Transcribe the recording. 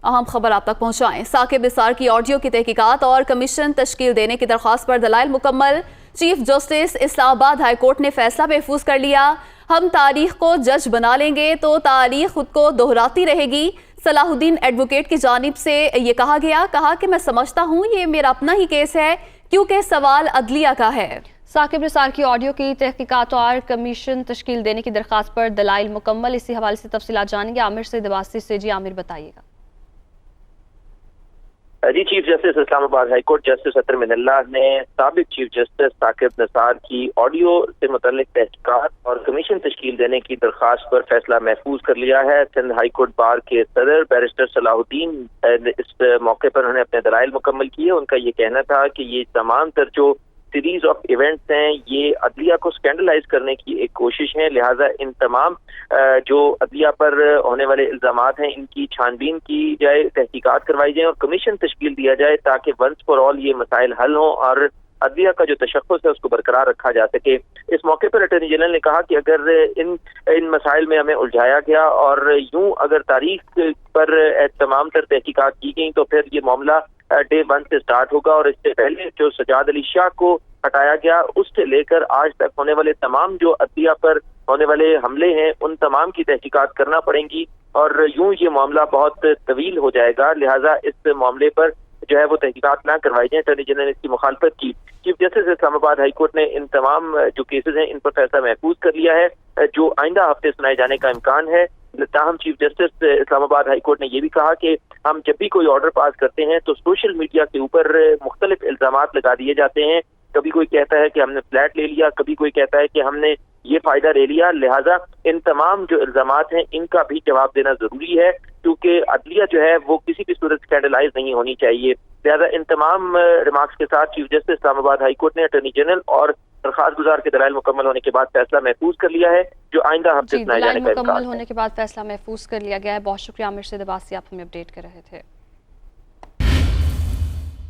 اہم خبر آپ تک پہنچائیں۔ ثاقب نثار کی آڈیو کی تحقیقات اور کمیشن تشکیل دینے کی درخواست پر دلائل مکمل۔ چیف جسٹس اسلام آباد ہائی کورٹ نے فیصلہ محفوظ کر لیا۔ ہم تاریخ کو جج بنا لیں گے تو تاریخ خود کو دہراتی رہے گی۔ صلاح الدین ایڈوکیٹ کی جانب سے یہ کہا کہ میں سمجھتا ہوں یہ میرا اپنا ہی کیس ہے کیونکہ سوال عدلیہ کا ہے۔ ثاقب نثار کی آڈیو کی تحقیقات اور کمیشن تشکیل دینے کی درخواست پر دلائل مکمل۔ اسی حوالے سے تفصیلات جانیں گے عامر سید عباسی سے۔ جی عامر، بتائیے گا۔ جی، چیف جسٹس اسلام آباد ہائی کورٹ جسٹس اطہر من اللہ نے سابق چیف جسٹس ثاقب نثار کی آڈیو سے متعلق تحقیقات اور کمیشن تشکیل دینے کی درخواست پر فیصلہ محفوظ کر لیا ہے۔ سندھ ہائی کورٹ بار کے صدر بیرسٹر صلاح الدین اس موقع پر انہوں نے اپنے دلائل مکمل کیے۔ ان کا یہ کہنا تھا کہ یہ تمام تر جو سیریز آف ایونٹس ہیں یہ عدلیہ کو سکینڈلائز کرنے کی ایک کوشش ہے، لہٰذا ان تمام جو عدلیہ پر ہونے والے الزامات ہیں ان کی چھان بین کی جائے، تحقیقات کروائی جائیں اور کمیشن تشکیل دیا جائے تاکہ ونس فار آل یہ مسائل حل ہوں اور عدلیہ کا جو تشخص ہے اس کو برقرار رکھا جا سکے۔ اس موقع پر اٹارنی جنرل نے کہا کہ اگر ان مسائل میں ہمیں الجھایا گیا اور یوں اگر تاریخ پر تمام تر تحقیقات کی گئیں تو پھر یہ معاملہ ڈے 1 سے سٹارٹ ہوگا اور اس سے پہلے جو سجاد علی شاہ کو ہٹایا گیا اس سے لے کر آج تک ہونے والے تمام جو عدلیہ پر ہونے والے حملے ہیں ان تمام کی تحقیقات کرنا پڑیں گی اور یوں یہ معاملہ بہت طویل ہو جائے گا، لہٰذا اس معاملے پر جو ہے وہ تحقیقات نہ کروائی جائیں۔ اٹارنی جنرل نے اس کی مخالفت کی۔ چیف جسٹس اسلام آباد ہائی کورٹ نے ان تمام جو کیسز ہیں ان پر فیصلہ محفوظ کر لیا ہے جو آئندہ ہفتے سنائے جانے کا امکان ہے۔ تاہم چیف جسٹس اسلام آباد ہائی کورٹ نے یہ بھی کہا کہ ہم جب بھی کوئی آرڈر پاس کرتے ہیں تو سوشل میڈیا کے اوپر مختلف الزامات لگا دیے جاتے ہیں۔ کبھی کوئی کہتا ہے کہ ہم نے فلیٹ لے لیا، کبھی کوئی کہتا ہے کہ ہم نے یہ فائدہ لے لیا، لہٰذا ان تمام جو الزامات ہیں ان کا بھی جواب دینا ضروری ہے کیونکہ عدلیہ جو ہے وہ کسی بھی صورت سکینڈلائز نہیں ہونی چاہیے۔ لہٰذا ان تمام ریمارکس کے ساتھ چیف جسٹس اسلام آباد ہائی کورٹ نے اٹارنی جنرل اور درخواست گزار کے دلائل مکمل ہونے کے بعد فیصلہ محفوظ کر لیا ہے جو آئندہ ہفتے سنائے جانے کا امکان ہے۔ مکمل ہونے کے بعد فیصلہ محفوظ کر لیا گیا ہے۔ بہت شکریہ عامر سید عباسی، آپ ہمیں اپڈیٹ کر رہے تھے۔